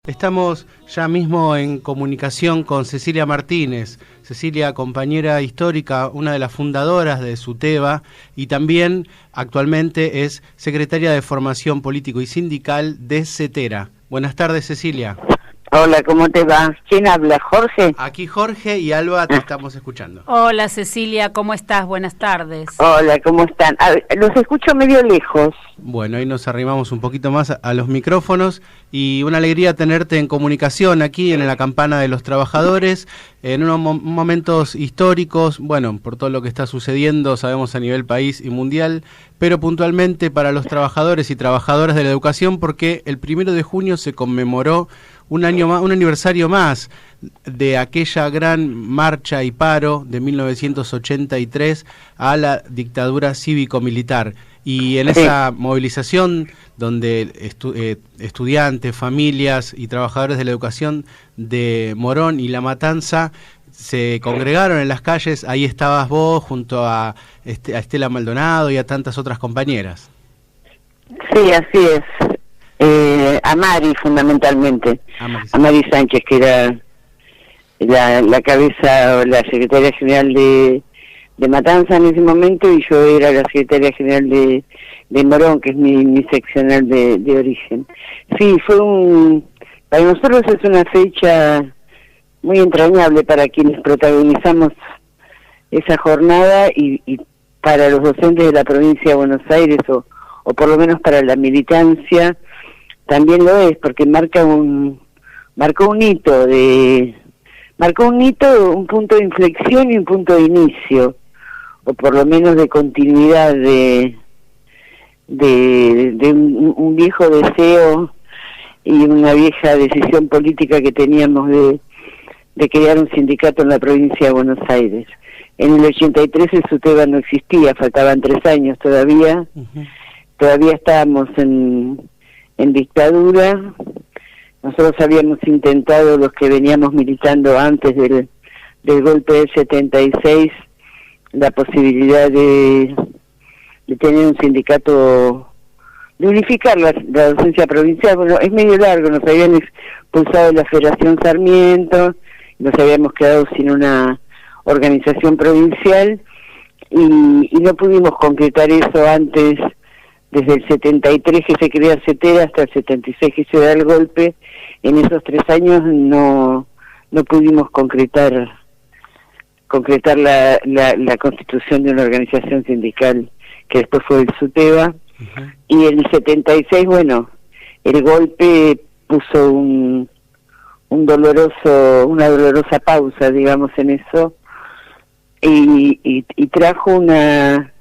Estamos ya mismo en comunicación con Cecilia Martínez. Cecilia, compañera histórica, una de las fundadoras de SUTEBA y también actualmente es secretaria de Formación Político y Sindical de CETERA. Buenas tardes, Cecilia. Hola, ¿cómo te va? ¿Quién habla? ¿Jorge? Aquí Jorge y Alba te estamos escuchando. Hola, Cecilia, ¿cómo estás? Buenas tardes. Hola, ¿cómo están? Los escucho medio lejos. Bueno, ahí nos arrimamos un poquito más a los micrófonos y una alegría tenerte en comunicación aquí en la Campana de los Trabajadores, en unos momentos históricos, bueno, por todo lo que está sucediendo, sabemos a nivel país y mundial, pero puntualmente para los trabajadores y trabajadoras de la educación, porque el 1 de junio se conmemoró un aniversario más de aquella gran marcha y paro de 1983 a la dictadura cívico-militar. Y en esa movilización donde estudiantes, familias y trabajadores de la educación de Morón y La Matanza se congregaron en las calles, ahí estabas vos junto a Estela Maldonado y a tantas otras compañeras. Sí, así es. A Mari, fundamentalmente. A Mari Sánchez, que era la cabeza o la secretaria general de Matanza en ese momento, y yo era la secretaria general de Morón, que es mi seccional de origen. Sí, para nosotros es una fecha muy entrañable para quienes protagonizamos esa jornada y para los docentes de la provincia de Buenos Aires, o por lo menos para la militancia, también lo es, porque marcó un hito, un punto de inflexión y un punto de inicio, o por lo menos de continuidad de un viejo deseo y una vieja decisión política que teníamos de crear un sindicato en la provincia de Buenos Aires. En el 83 el SUTEBA no existía, faltaban 3 años todavía. Todavía estábamos en dictadura. Nosotros habíamos intentado, los que veníamos militando antes del golpe del 76, la posibilidad de tener un sindicato, de unificar la docencia provincial. Bueno, es medio largo, nos habían expulsado de la Federación Sarmiento, nos habíamos quedado sin una organización provincial y no pudimos concretar eso antes. Desde el 73 que se crea CETERA hasta el 76 que se da el golpe, en esos 3 años no pudimos concretar la constitución de una organización sindical que después fue el SUTEBA. Y en el 76, bueno, el golpe puso una dolorosa pausa, digamos, en eso, y trajo una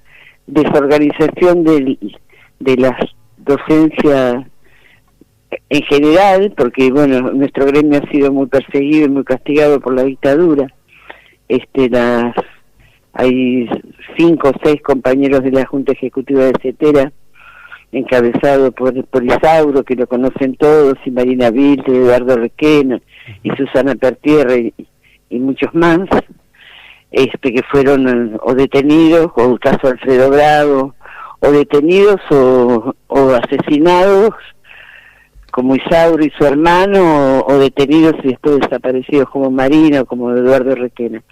desorganización de la docencia en general, porque bueno, nuestro gremio ha sido muy perseguido y muy castigado por la dictadura. Hay 5 o 6 compañeros de la Junta Ejecutiva de CETERA, encabezado por Isauro, que lo conocen todos, y Marina Vilde, Eduardo Requena y Susana Pertierre y muchos más, que fueron o detenidos, o el caso Alfredo Bravo, o detenidos o asesinados, como Isauro y su hermano, o detenidos y después desaparecidos como Marina o como Eduardo Requena.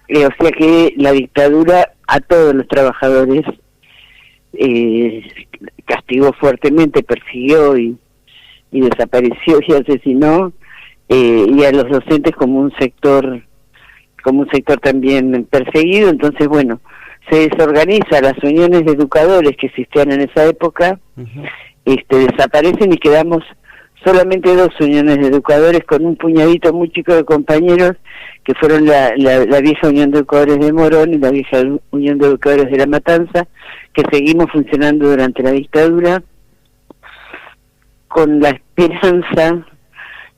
O sea que la dictadura a todos los trabajadores castigó fuertemente, persiguió y desapareció y asesinó, y a los docentes como un sector también perseguido. Entonces, bueno, se desorganiza, las uniones de educadores que existían en esa época desaparecen y quedamos solamente 2 uniones de educadores con un puñadito muy chico de compañeros que fueron la vieja Unión de Educadores de Morón y la vieja Unión de Educadores de La Matanza, que seguimos funcionando durante la dictadura con la esperanza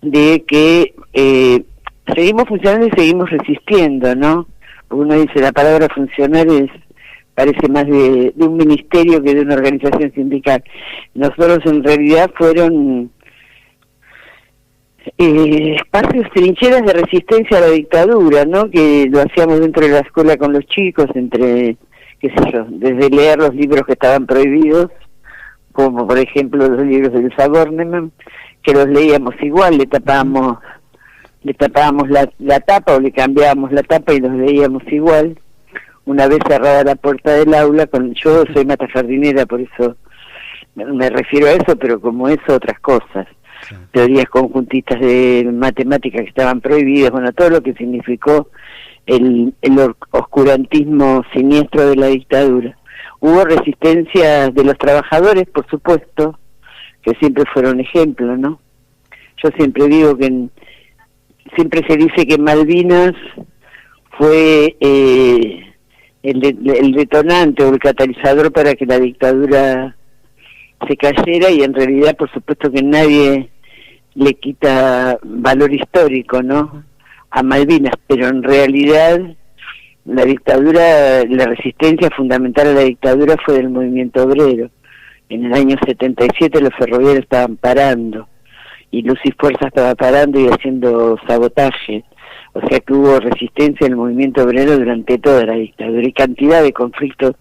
de que seguimos funcionando y seguimos resistiendo, ¿no? Uno dice, la palabra funcionar parece más de un ministerio que de una organización sindical. Nosotros en realidad fueron espacios, trincheras de resistencia a la dictadura, ¿no? Que lo hacíamos dentro de la escuela con los chicos, qué sé yo, desde leer los libros que estaban prohibidos, como por ejemplo los libros del Saborneman, que los leíamos igual, le tapábamos la tapa o le cambiábamos la tapa y los leíamos igual. Una vez cerrada la puerta del aula, yo soy matajardinera, por eso me refiero a eso, pero como eso, otras cosas. Sí. Teorías conjuntistas de matemáticas que estaban prohibidas, bueno, todo lo que significó el oscurantismo siniestro de la dictadura. Hubo resistencia de los trabajadores, por supuesto, que siempre fueron ejemplo, ¿no? Yo siempre digo que siempre se dice que Malvinas fue el detonante o el catalizador para que la dictadura se cayera, y en realidad, por supuesto, que nadie le quita valor histórico, ¿no?, a Malvinas, pero en realidad la resistencia fundamental a la dictadura fue del movimiento obrero. En el año 77 los ferroviarios estaban parando, y Luz y Fuerza estaba parando y haciendo sabotaje. O sea que hubo resistencia en el movimiento obrero durante toda la dictadura, y cantidad de conflictos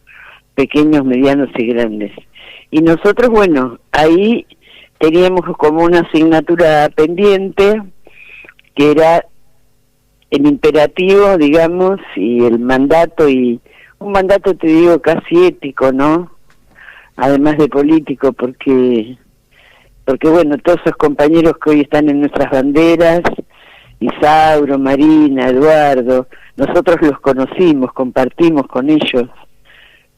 pequeños, medianos y grandes. Y nosotros, bueno, ahí teníamos como una asignatura pendiente, que era el imperativo, digamos, y el mandato, y un mandato, te digo, casi ético, ¿no?, además de político, porque bueno, todos esos compañeros que hoy están en nuestras banderas, Isauro, Marina, Eduardo, nosotros los conocimos, compartimos con ellos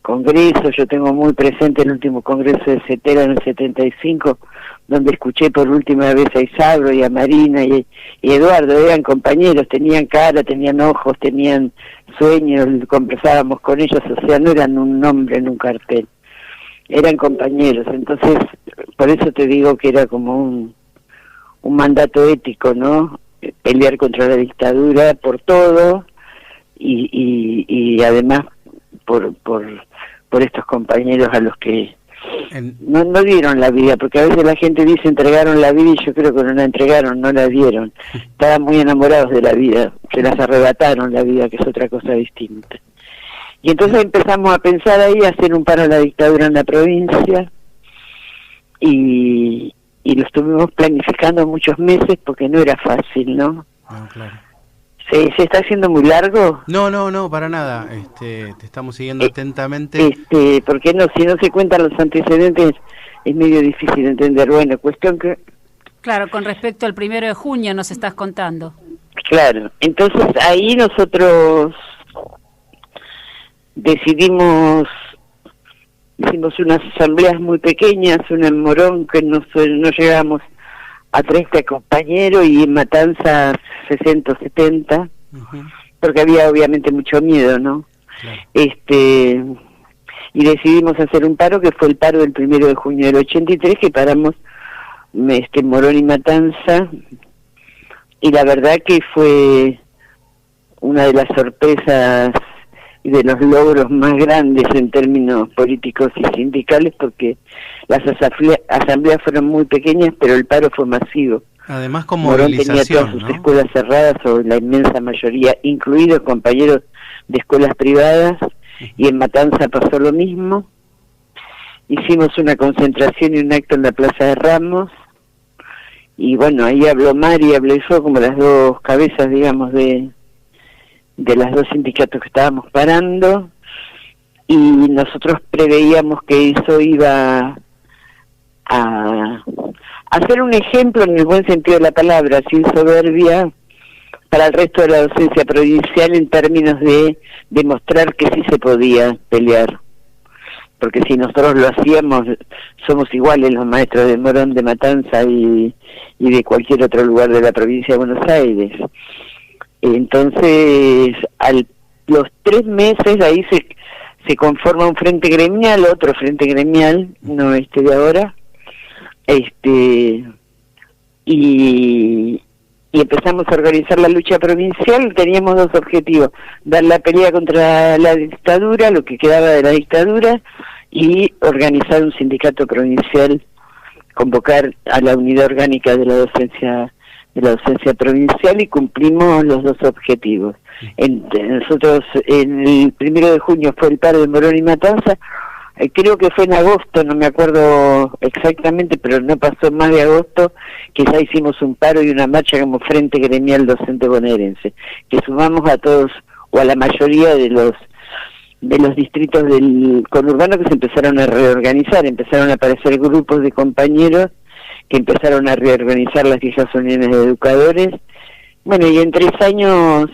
congresos. Yo tengo muy presente el último congreso de CETERA en el 75, donde escuché por última vez a Isauro y a Marina y Eduardo. Eran compañeros, tenían cara, tenían ojos, tenían sueños, conversábamos con ellos, o sea, no eran un nombre en un cartel, eran compañeros. Entonces, por eso te digo que era como un mandato ético, ¿no?, pelear contra la dictadura por todo, y además por estos compañeros a los que no dieron la vida, porque a veces la gente dice entregaron la vida, y yo creo que no la entregaron, no la dieron. Estaban muy enamorados de la vida, se las arrebataron la vida, que es otra cosa distinta. Y entonces empezamos a pensar ahí, a hacer un paro a la dictadura en la provincia, y lo estuvimos planificando muchos meses, porque no era fácil, ¿no? Ah, claro. ¿Se está haciendo muy largo? No, para nada. Te estamos siguiendo atentamente. Porque si no se cuentan los antecedentes, es medio difícil de entender. Bueno, cuestión que... Claro, con respecto al 1 de junio nos estás contando. Claro, entonces ahí nosotros hicimos unas asambleas muy pequeñas, una en Morón que no llegábamos a 30 compañeros, y en Matanza 60 o 70, porque había obviamente mucho miedo, ¿no? Claro. Y decidimos hacer un paro, que fue el paro del 1 de junio del 83, que paramos Morón y Matanza, y la verdad que fue una de las sorpresas y de los logros más grandes en términos políticos y sindicales, porque las asambleas fueron muy pequeñas, pero el paro fue masivo. Además, con Morón movilización, tenía todas sus ¿no?, escuelas cerradas, o la inmensa mayoría, incluidos compañeros de escuelas privadas, y en Matanza pasó lo mismo. Hicimos una concentración y un acto en la Plaza de Ramos, y bueno, ahí habló Mari, hablé yo, como las dos cabezas, digamos, de las dos sindicatos que estábamos parando, y nosotros preveíamos que eso iba a hacer un ejemplo, en el buen sentido de la palabra, sin soberbia, para el resto de la docencia provincial, en términos de demostrar que sí se podía pelear. Porque si nosotros lo hacíamos, somos iguales los maestros de Morón, de Matanza y de cualquier otro lugar de la provincia de Buenos Aires. Entonces, los 3 meses ahí se conforma un frente gremial, otro frente gremial, no de ahora, y empezamos a organizar la lucha provincial. Teníamos 2 objetivos: dar la pelea contra la dictadura, lo que quedaba de la dictadura, y organizar un sindicato provincial, convocar a la unidad orgánica de la docencia provincial, y cumplimos los 2 objetivos. Nosotros, en el 1 de junio fue el paro de Morón y Matanza, creo que fue en agosto, no me acuerdo exactamente, pero no pasó más de agosto, que ya hicimos un paro y una marcha como Frente Gremial Docente Bonaerense, que sumamos a todos, o a la mayoría de los distritos del conurbano, que se empezaron a reorganizar, empezaron a aparecer grupos de compañeros que empezaron a reorganizar las viejas uniones de educadores. Bueno, y en 3 años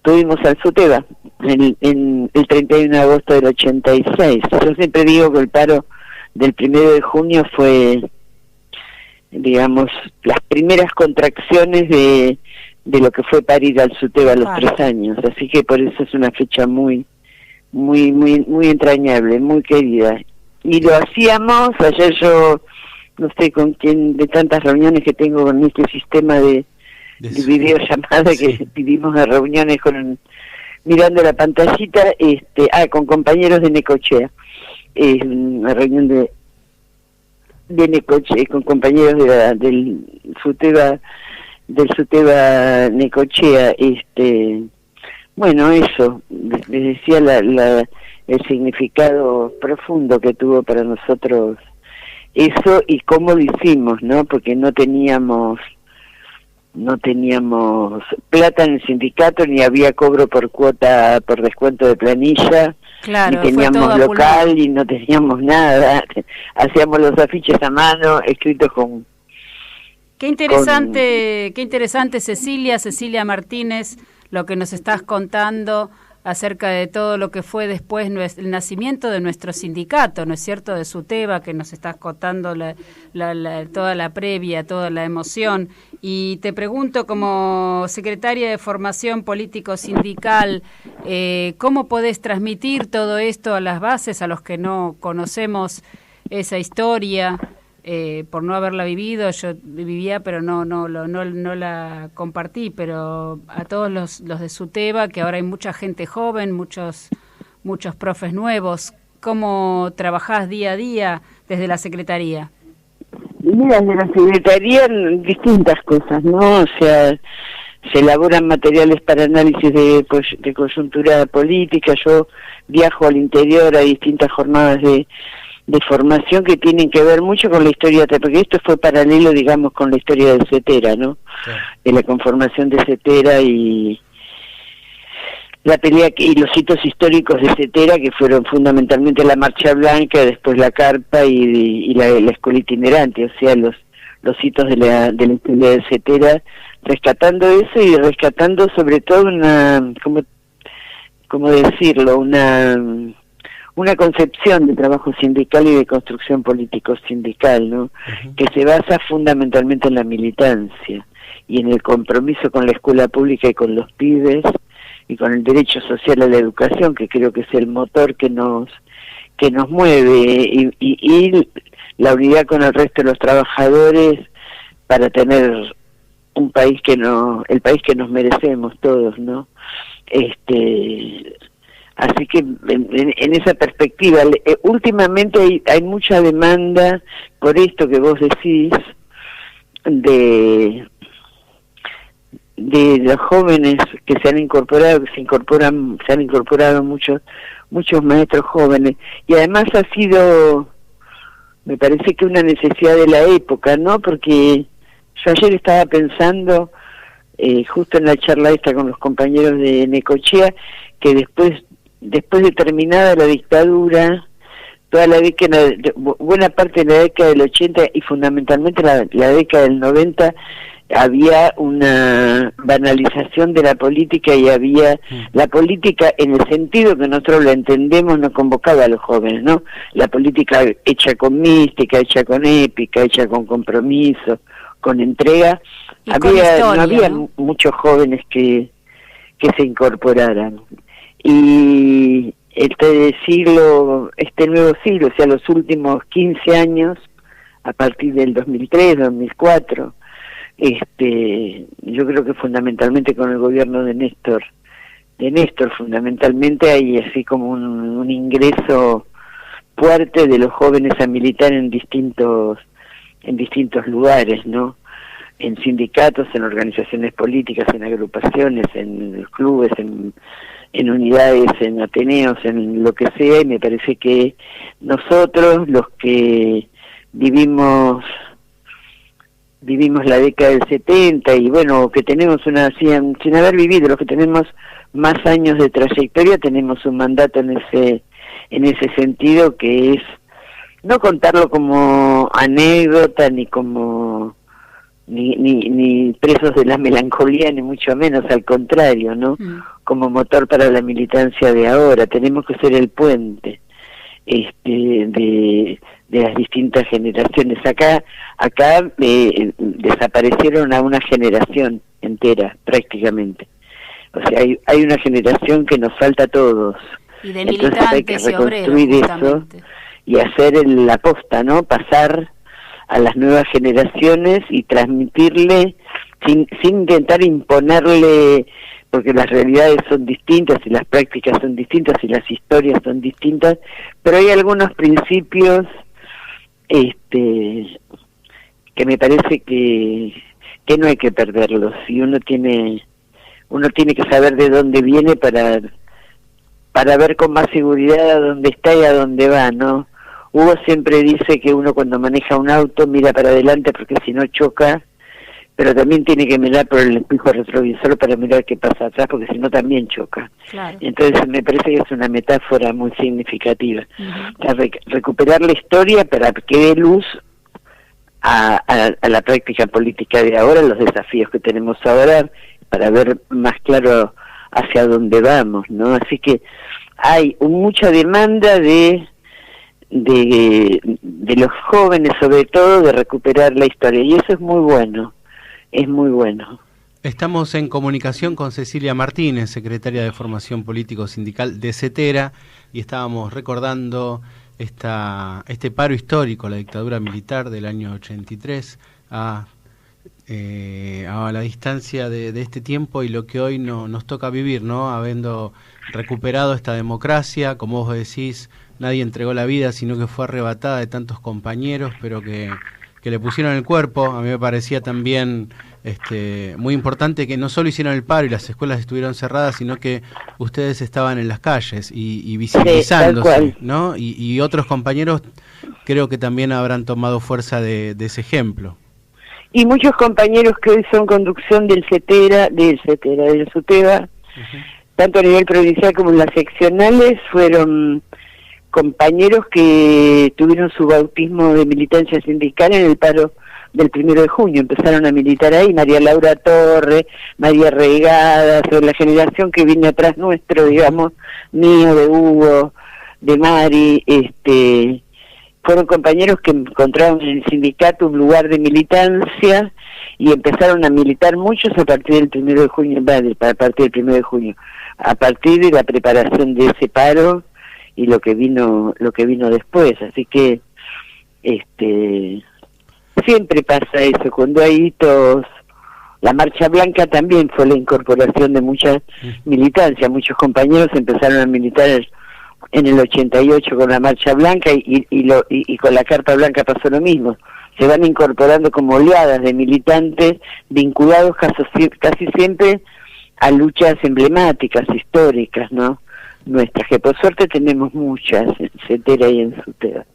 tuvimos al SUTEBA, en el 31 de agosto del 86. Yo siempre digo que el paro del 1 de junio fue, digamos, las primeras contracciones de lo que fue parir al SUTEBA a los 3 años. Así que por eso es una fecha muy entrañable, muy querida. Y lo hacíamos, ayer yo, no sé con quién, de tantas reuniones que tengo con este sistema de videollamada, sí, que vivimos a reuniones mirando la pantallita, con compañeros de Necochea, una reunión de Necochea, con compañeros del SUTEBA Necochea, bueno, eso, les decía el significado profundo que tuvo para nosotros eso, y cómo lo hicimos, ¿no? Porque no teníamos plata en el sindicato, ni había cobro por cuota, por descuento de planilla, claro, ni teníamos local, y no teníamos nada. Hacíamos los afiches a mano, escritos con... Qué interesante, Cecilia Martínez, lo que nos estás contando acerca de todo lo que fue después el nacimiento de nuestro sindicato, ¿no es cierto?, de SUTEBA, que nos estás contando toda la previa, toda la emoción. Y te pregunto, como secretaria de Formación Político-Sindical, ¿cómo podés transmitir todo esto a las bases, a los que no conocemos esa historia? Por no haberla vivido, yo vivía, pero no la compartí, pero a todos los de SUTEBA, que ahora hay mucha gente joven, muchos profes nuevos, ¿cómo trabajás día a día desde la Secretaría? Mira, desde la Secretaría distintas cosas, ¿no? O sea, se elaboran materiales para análisis de coyuntura política. Yo viajo al interior a distintas jornadas de formación que tienen que ver mucho con la historia, porque esto fue paralelo, digamos, con la historia de CETERA, ¿no? Sí. De la conformación de CETERA y la pelea y los hitos históricos de CETERA, que fueron fundamentalmente la Marcha Blanca, después la Carpa y la escuela itinerante, o sea, los hitos de la historia de CETERA, rescatando eso y rescatando sobre todo ¿cómo decirlo? Una concepción de trabajo sindical y de construcción político-sindical, ¿no? Uh-huh. Que se basa fundamentalmente en la militancia y en el compromiso con la escuela pública y con los pibes y con el derecho social a la educación, que creo que es el motor que nos mueve, y la unidad con el resto de los trabajadores para tener un país el país que nos merecemos todos, ¿no? Así que en esa perspectiva, últimamente hay mucha demanda por esto que vos decís, de los jóvenes que se han incorporado, se han incorporado muchos maestros jóvenes, y además ha sido, me parece que una necesidad de la época, ¿no? Porque yo ayer estaba pensando, justo en la charla esta con los compañeros de Necochea, que después de terminada la dictadura, toda la década, buena parte de la década del 80 y fundamentalmente la década del 90, había una banalización de la política, y había la política en el sentido que nosotros la entendemos, no convocaba a los jóvenes, ¿no? La política hecha con mística, hecha con épica, hecha con compromiso, con entrega. No había muchos jóvenes que se incorporaran. Y este nuevo siglo, o sea, los últimos 15 años, a partir del 2003, 2004, yo creo que fundamentalmente con el gobierno de Néstor fundamentalmente hay así como un ingreso fuerte de los jóvenes a militar en distintos lugares, ¿no? En sindicatos, en organizaciones políticas, en agrupaciones, en clubes, en unidades, en ateneos, en lo que sea, y me parece que nosotros, los que vivimos la década del 70 y bueno, que tenemos sin haber vivido, los que tenemos más años de trayectoria, tenemos un mandato en ese sentido, que es no contarlo como anécdota ni como ni presos de la melancolía, ni mucho menos, al contrario, ¿no? Como motor para la militancia de ahora. Tenemos que ser el puente de las distintas generaciones. Acá desaparecieron a una generación entera, prácticamente. O sea, hay una generación que nos falta a todos. Y de Entonces militantes hay que reconstruir y eso y hacer la posta, ¿no? Pasar a las nuevas generaciones y transmitirle sin intentar imponerle, porque las realidades son distintas y las prácticas son distintas y las historias son distintas, pero hay algunos principios que me parece que no hay que perderlos, y uno tiene que saber de dónde viene para ver con más seguridad a dónde está y a dónde va, ¿no? Hugo siempre dice que uno cuando maneja un auto mira para adelante porque si no choca, pero también tiene que mirar por el espejo retrovisor para mirar qué pasa atrás, porque si no también choca. Claro. Entonces me parece que es una metáfora muy significativa. Recuperar la historia para que dé luz a la práctica política de ahora, los desafíos que tenemos ahora, para ver más claro hacia dónde vamos, ¿no? Así que hay mucha demanda de los jóvenes, sobre todo, de recuperar la historia, y eso es muy bueno. Es muy bueno. Estamos en comunicación con Cecilia Martínez, secretaria de Formación Político Sindical de CETERA, y estábamos recordando este paro histórico, la dictadura militar del año 83, a la distancia de este tiempo y lo que hoy nos toca vivir, ¿no? Habiendo recuperado esta democracia, como vos decís, nadie entregó la vida, sino que fue arrebatada de tantos compañeros, pero que le pusieron el cuerpo. A mí me parecía también muy importante que no solo hicieron el paro y las escuelas estuvieron cerradas, sino que ustedes estaban en las calles y visibilizándose, sí, ¿no? Y otros compañeros creo que también habrán tomado fuerza de ese ejemplo. Y muchos compañeros que hoy son conducción del SUTEBA, tanto a nivel provincial como en las seccionales, fueron compañeros que tuvieron su bautismo de militancia sindical en el paro del 1 de junio, empezaron a militar ahí, María Laura Torre, María Reigada, sobre la generación que viene atrás nuestro, digamos, mío, de Hugo, de Mari, fueron compañeros que encontraron en el sindicato un lugar de militancia y empezaron a militar muchos a partir del 1 de junio, a partir de la preparación de ese paro y lo que vino después. Así que siempre pasa eso, cuando hay hitos. La Marcha Blanca también fue la incorporación de mucha militancia, muchos compañeros empezaron a militar en el 88 con la Marcha Blanca y con la Carta Blanca pasó lo mismo. Se van incorporando como oleadas de militantes vinculados casi siempre a luchas emblemáticas, históricas, ¿no? Nuestras, que por suerte tenemos muchas en CETERA y en SUTEBA.